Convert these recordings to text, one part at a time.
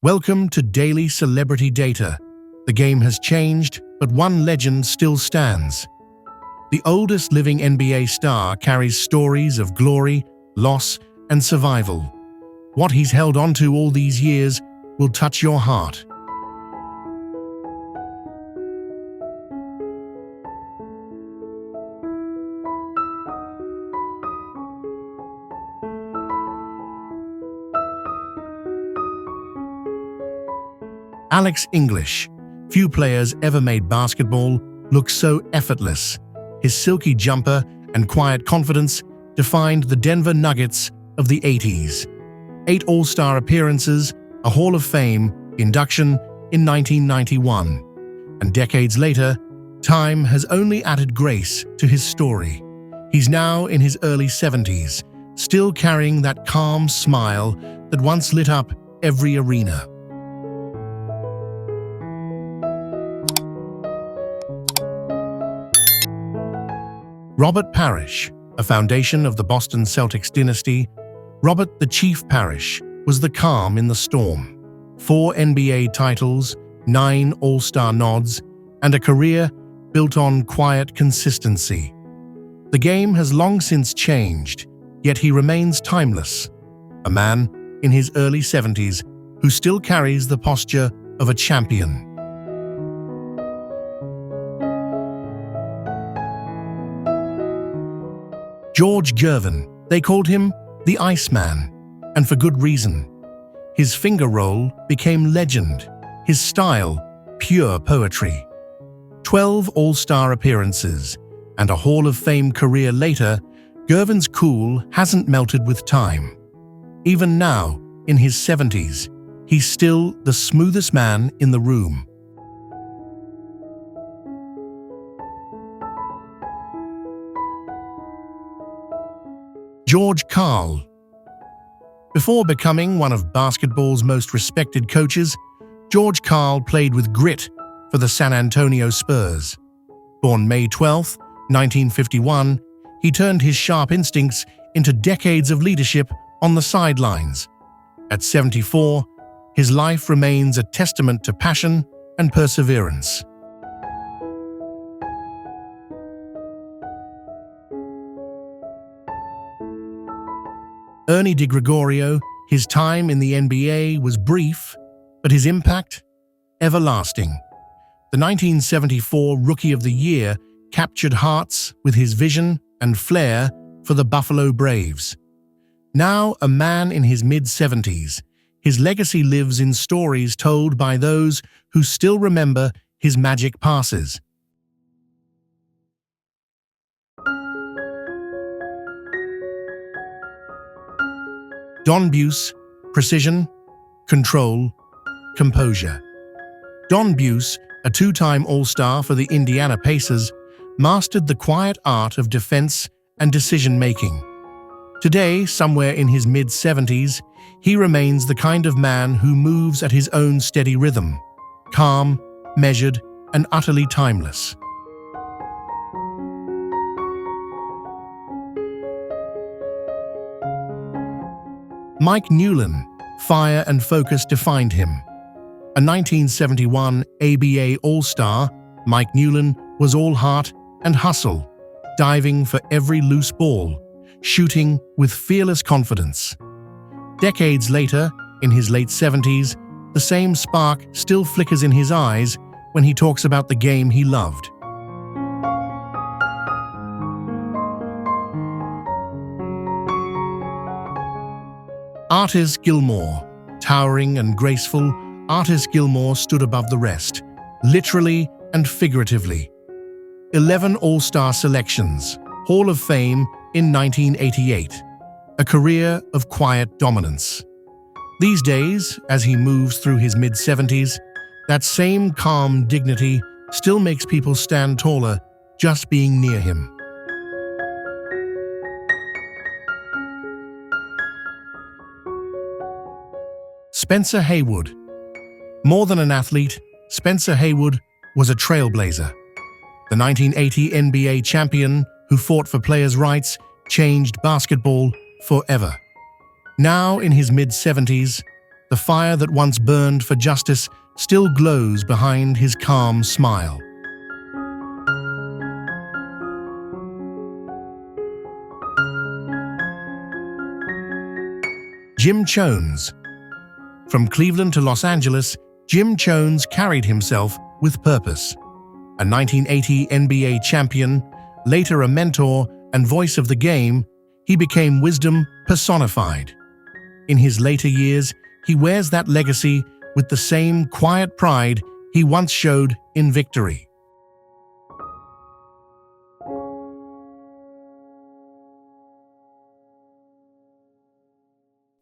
Welcome to Daily Celebrity Data. The game has changed, but one legend still stands. The oldest living NBA star carries stories of glory, loss, and survival. What he's held onto all these years will touch your heart. Alex English. Few players ever made basketball look so effortless. His silky jumper and quiet confidence defined the Denver Nuggets of the 80s. 8 All-Star appearances, a Hall of Fame induction in 1991. And decades later, time has only added grace to his story. He's now in his early 70s, still carrying that calm smile that once lit up every arena. Robert Parrish, a foundation of the Boston Celtics dynasty. Robert the Chief Parrish was the calm in the storm. 4 NBA titles, 9 All-Star nods, and a career built on quiet consistency. The game has long since changed, yet he remains timeless. A man in his early 70s who still carries the posture of a champion. George Gervin. They called him the Iceman, and for good reason. His finger roll became legend, his style pure poetry. 12 All-Star appearances and a Hall of Fame career later, Gervin's cool hasn't melted with time. Even now, in his 70s, he's still the smoothest man in the room. George Karl. Before becoming one of basketball's most respected coaches, George Karl played with grit for the San Antonio Spurs. Born May 12, 1951, he turned his sharp instincts into decades of leadership on the sidelines. At 74, his life remains a testament to passion and perseverance. Ernie DeGregorio. His time in the NBA was brief, but his impact everlasting. The 1974 Rookie of the Year captured hearts with his vision and flair for the Buffalo Braves. Now a man in his mid-70s, his legacy lives in stories told by those who still remember his magic passes. Don Buse. Precision, control, composure. Don Buse, a 2-time All-Star for the Indiana Pacers, mastered the quiet art of defense and decision-making. Today, somewhere in his mid-70s, he remains the kind of man who moves at his own steady rhythm, calm, measured, and utterly timeless. Mike Newlin. Fire and focus defined him. A 1971 ABA All-Star, Mike Newlin was all heart and hustle, diving for every loose ball, shooting with fearless confidence. Decades later, in his late 70s, the same spark still flickers in his eyes when he talks about the game he loved. Artis Gilmore. Towering and graceful, Artis Gilmore stood above the rest, literally and figuratively. 11 All-Star selections, Hall of Fame in 1988, a career of quiet dominance. These days, as he moves through his mid-70s, that same calm dignity still makes people stand taller just being near him. Spencer Haywood. More than an athlete, Spencer Haywood was a trailblazer. The 1980 NBA champion who fought for players' rights changed basketball forever. Now in his mid-70s, The fire that once burned for justice still glows behind his calm smile. Jim Chones. From Cleveland to Los Angeles, Jim Chones carried himself with purpose. A 1980 NBA champion, later a mentor and voice of the game, he became wisdom personified. In his later years, he wears that legacy with the same quiet pride he once showed in victory.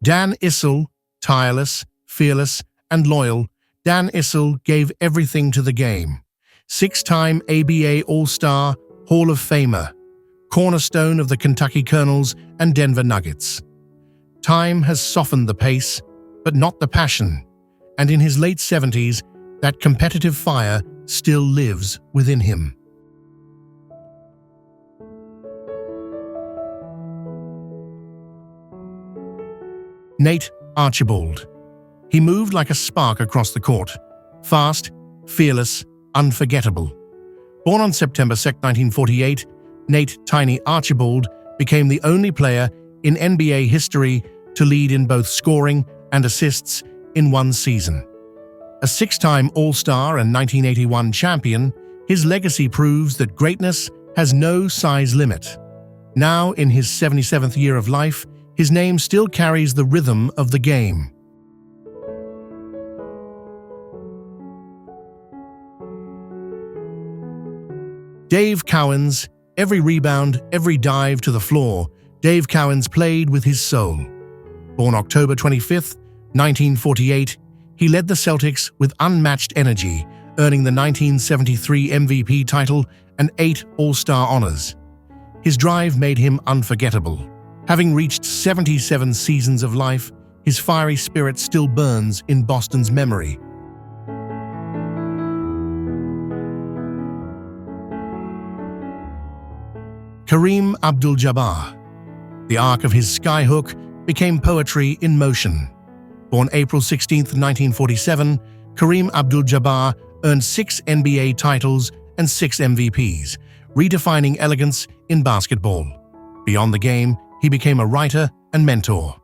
Dan Issel, tireless, fearless, and loyal, Dan Issel gave everything to the game. Six-time ABA All-Star, Hall of Famer, cornerstone of the Kentucky Colonels and Denver Nuggets. Time has softened the pace, but not the passion, and in his late 70s, that competitive fire still lives within him. Nate Archibald. He moved like a spark across the court, fast, fearless, unforgettable. Born on September 2, 1948, Nate "Tiny" Archibald became the only player in NBA history to lead in both scoring and assists in one season. A six-time All-Star and 1981 champion, his legacy proves that greatness has no size limit. Now, in his 77th year of life, his name still carries the rhythm of the game. Dave Cowens. Every rebound, every dive to the floor, Dave Cowens played with his soul. Born October 25, 1948, he led the Celtics with unmatched energy, earning the 1973 MVP title and 8 All-Star honors. His drive made him unforgettable. Having reached 77 seasons of life, his fiery spirit still burns in Boston's memory. Kareem Abdul-Jabbar. The arc of his skyhook became poetry in motion. Born April 16, 1947, Kareem Abdul-Jabbar earned 6 NBA titles and 6 MVPs, redefining elegance in basketball. Beyond the game, he became a writer and mentor.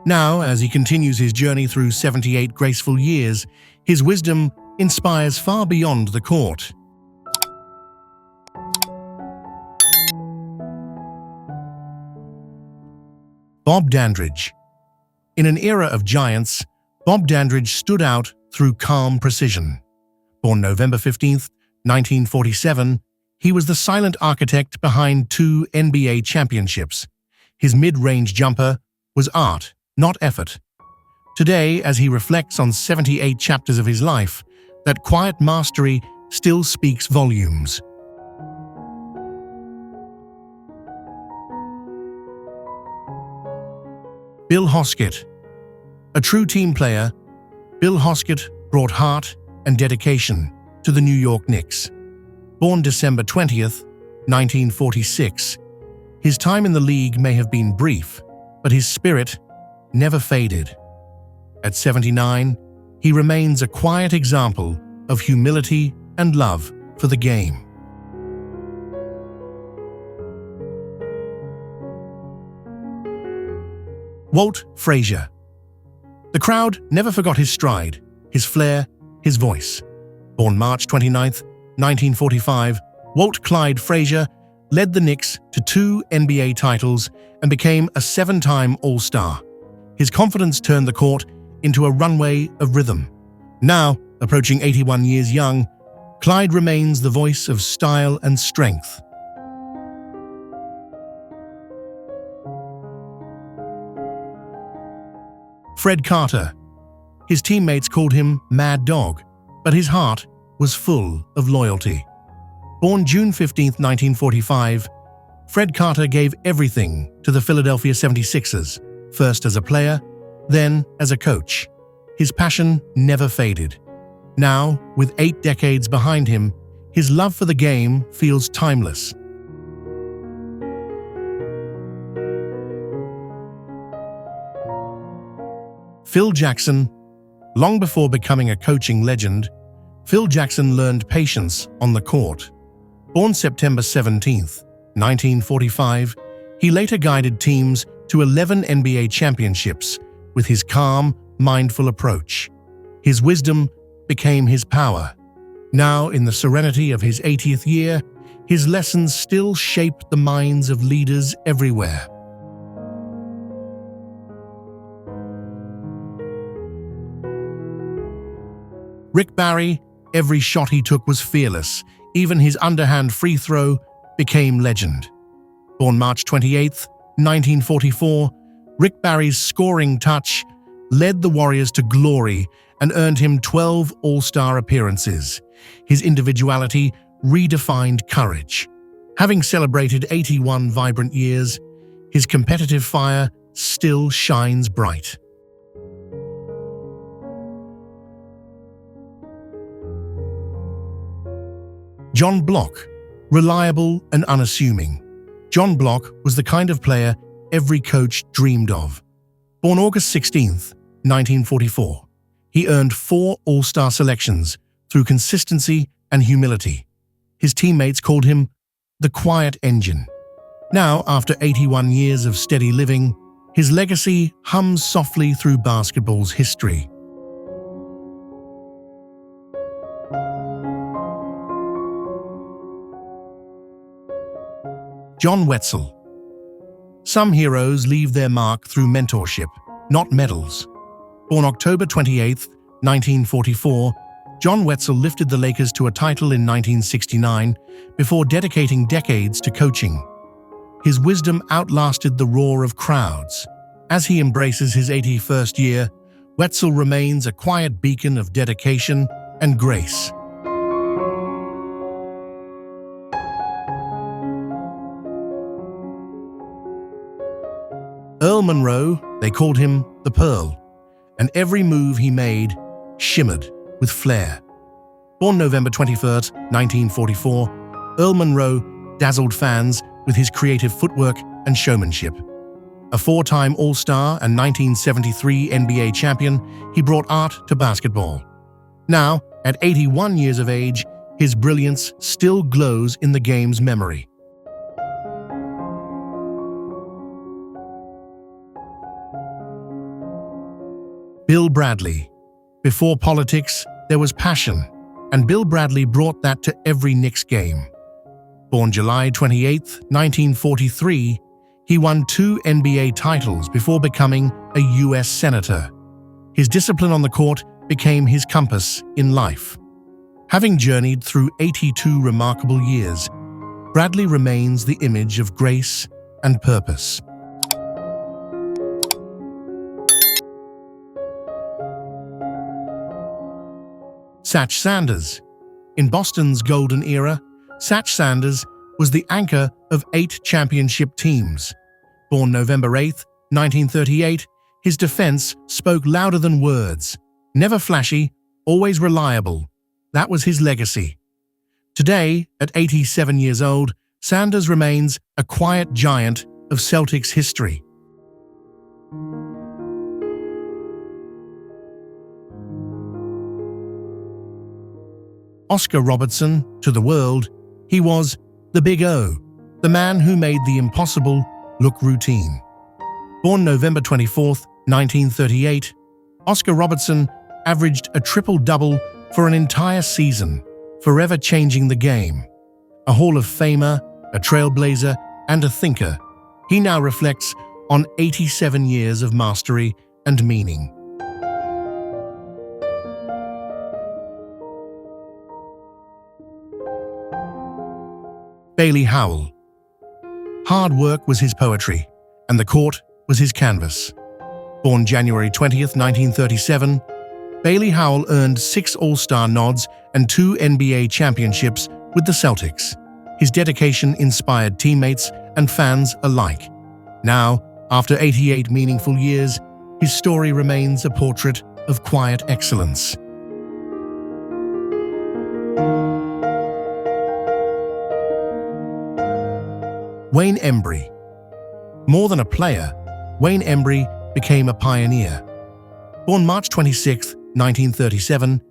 Now, as he continues his journey through 78 graceful years, his wisdom inspires far beyond the court. Bob Dandridge. In an era of giants, Bob Dandridge stood out through calm precision. Born November 15, 1947, he was the silent architect behind 2 NBA championships. His mid-range jumper was art, not effort. Today, as he reflects on 78 chapters of his life, that quiet mastery still speaks volumes. Bill Hoskett. A true team player, Bill Hoskett brought heart and dedication to the New York Knicks. Born December 20th, 1946, his time in the league may have been brief, but his spirit never faded. At 79, he remains a quiet example of humility and love for the game. Walt Frazier. The crowd never forgot his stride, his flair, his voice. Born March 29, 1945, Walt Clyde Frazier led the Knicks to 2 NBA titles and became a 7-time All-Star. His confidence turned the court into a runway of rhythm. Now, approaching 81 years young, Clyde remains the voice of style and strength. Fred Carter. His teammates called him Mad Dog, but his heart was full of loyalty. Born June 15, 1945, Fred Carter gave everything to the Philadelphia 76ers, first as a player, then as a coach. His passion never faded. Now, with 8 decades behind him, his love for the game feels timeless. Phil Jackson. Long before becoming a coaching legend, Phil Jackson learned patience on the court. Born September 17, 1945, he later guided teams to 11 NBA championships with his calm, mindful approach. His wisdom became his power. Now, in the serenity of his 80th year, his lessons still shape the minds of leaders everywhere. Rick Barry, every shot he took was fearless. Even his underhand free throw became legend. Born March 28, 1944, Rick Barry's scoring touch led the Warriors to glory and earned him 12 All-Star appearances. His individuality redefined courage. Having celebrated 81 vibrant years, his competitive fire still shines bright. John Block, reliable and unassuming. John Block was the kind of player every coach dreamed of. Born August 16, 1944, he earned 4 All-Star selections through consistency and humility. His teammates called him the quiet engine. Now, after 81 years of steady living, his legacy hums softly through basketball's history. John Wetzel. Some heroes leave their mark through mentorship, not medals. Born October 28, 1944, John Wetzel lifted the Lakers to a title in 1969 before dedicating decades to coaching. His wisdom outlasted the roar of crowds. As he embraces his 81st year, Wetzel remains a quiet beacon of dedication and grace. Earl Monroe, they called him the Pearl, and every move he made shimmered with flair. Born November 23, 1944, Earl Monroe dazzled fans with his creative footwork and showmanship. A 4-time All-Star and 1973 NBA champion, he brought art to basketball. Now, at 81 years of age, his brilliance still glows in the game's memory. Bill Bradley. Before politics, there was passion, and Bill Bradley brought that to every Knicks game. Born July 28, 1943, he won 2 NBA titles before becoming a U.S. Senator. His discipline on the court became his compass in life. Having journeyed through 82 remarkable years, Bradley remains the image of grace and purpose. Satch Sanders. In Boston's golden era, Satch Sanders was the anchor of 8 championship teams. Born November 8, 1938, his defense spoke louder than words. Never flashy, always reliable. That was his legacy. Today, at 87 years old, Sanders remains a quiet giant of Celtics history. Oscar Robertson, to the world, he was the Big O, the man who made the impossible look routine. Born November 24, 1938, Oscar Robertson averaged a triple-double for an entire season, forever changing the game. A Hall of Famer, a trailblazer, and a thinker, he now reflects on 87 years of mastery and meaning. Bailey Howell. Hard work was his poetry, and the court was his canvas. Born January 20, 1937, Bailey Howell earned 6 All-Star nods and 2 NBA championships with the Celtics. His dedication inspired teammates and fans alike. Now, after 88 meaningful years, his story remains a portrait of quiet excellence. Wayne Embry. More than a player, Wayne Embry became a pioneer. Born March 26, 1937,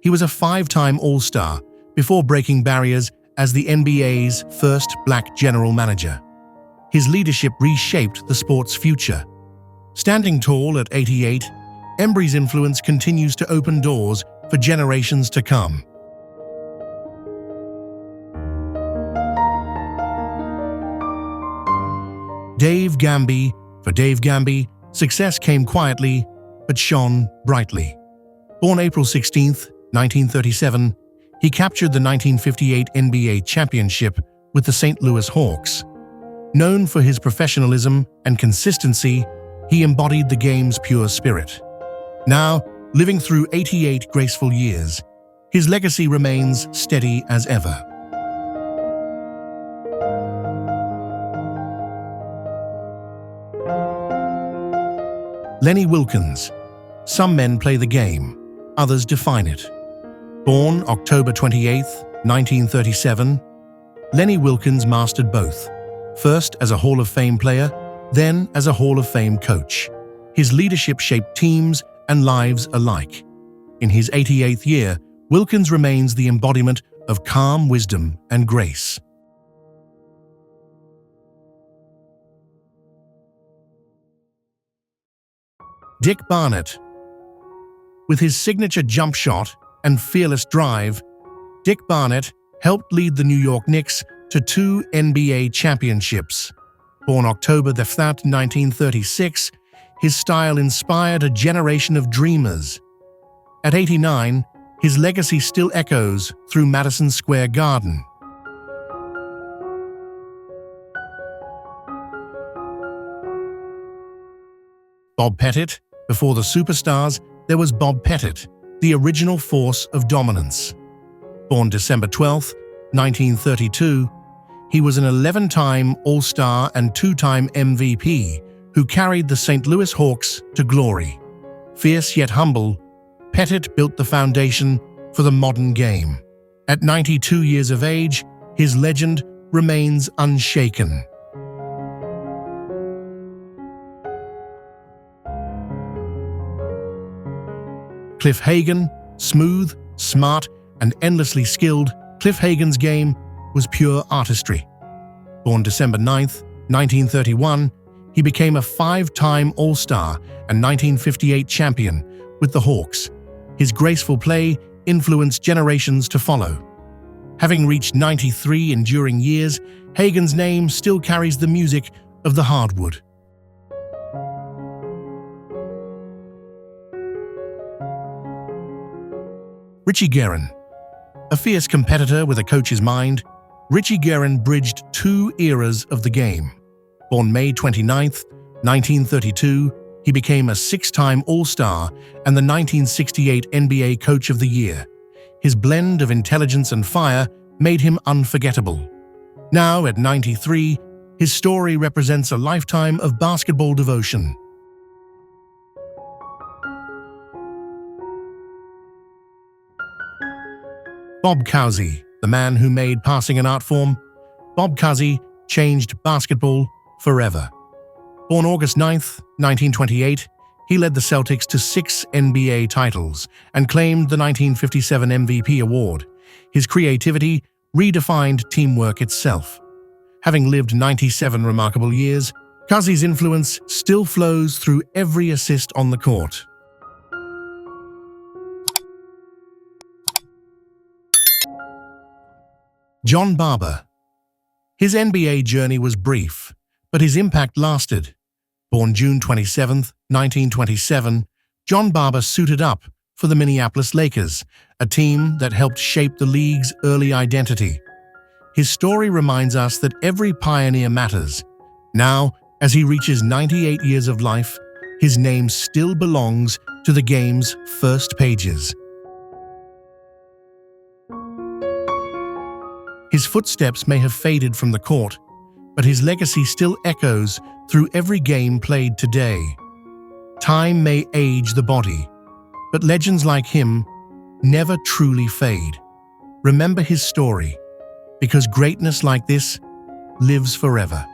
he was a five-time All-Star before breaking barriers as the NBA's first black general manager. His leadership reshaped the sport's future. Standing tall at 88, Embry's influence continues to open doors for generations to come. Dave Gamby. For Dave Gamby, success came quietly but shone brightly. Born April 16, 1937, he captured the 1958 NBA championship with the St. Louis Hawks. Known for his professionalism and consistency, he embodied the game's pure spirit. Now, living through 88 graceful years, his legacy remains steady as ever. Lenny Wilkens. Some men play the game, others define it. Born October 28, 1937, Lenny Wilkens mastered both, first as a Hall of Fame player, then as a Hall of Fame coach. His leadership shaped teams and lives alike. In his 88th year, Wilkens remains the embodiment of calm wisdom and grace. Dick Barnett. With his signature jump shot and fearless drive, Dick Barnett helped lead the New York Knicks to 2 NBA championships. Born October 5, 1936, his style inspired a generation of dreamers. At 89, his legacy still echoes through Madison Square Garden. Bob Pettit. Before the superstars, there was Bob Pettit, the original force of dominance. Born December 12, 1932, he was an 11-time All-Star and 2-time MVP who carried the St. Louis Hawks to glory. Fierce yet humble, Pettit built the foundation for the modern game. At 92 years of age, his legend remains unshaken. Cliff Hagan. Smooth, smart, and endlessly skilled, Cliff Hagan's game was pure artistry. Born December 9, 1931, he became a 5-time All-Star and 1958 champion with the Hawks. His graceful play influenced generations to follow. Having reached 93 enduring years, Hagan's name still carries the music of the hardwood. Richie Guerin. A fierce competitor with a coach's mind, Richie Guerin bridged 2 eras of the game. Born May 29, 1932, he became a 6-time All-Star and the 1968 NBA Coach of the Year. His blend of intelligence and fire made him unforgettable. Now, at 93, his story represents a lifetime of basketball devotion. Bob Cousy. The man who made passing an art form, Bob Cousy changed basketball forever. Born August 9, 1928, he led the Celtics to 6 NBA titles and claimed the 1957 MVP award. His creativity redefined teamwork itself. Having lived 97 remarkable years, Cousy's influence still flows through every assist on the court. John Barber. His NBA journey was brief, but his impact lasted. Born June 27, 1927, John Barber suited up for the Minneapolis Lakers, a team that helped shape the league's early identity. His story reminds us that every pioneer matters. Now, as he reaches 98 years of life, his name still belongs to the game's first pages. His footsteps may have faded from the court, but his legacy still echoes through every game played today. Time may age the body, but legends like him never truly fade. Remember his story, because greatness like this lives forever.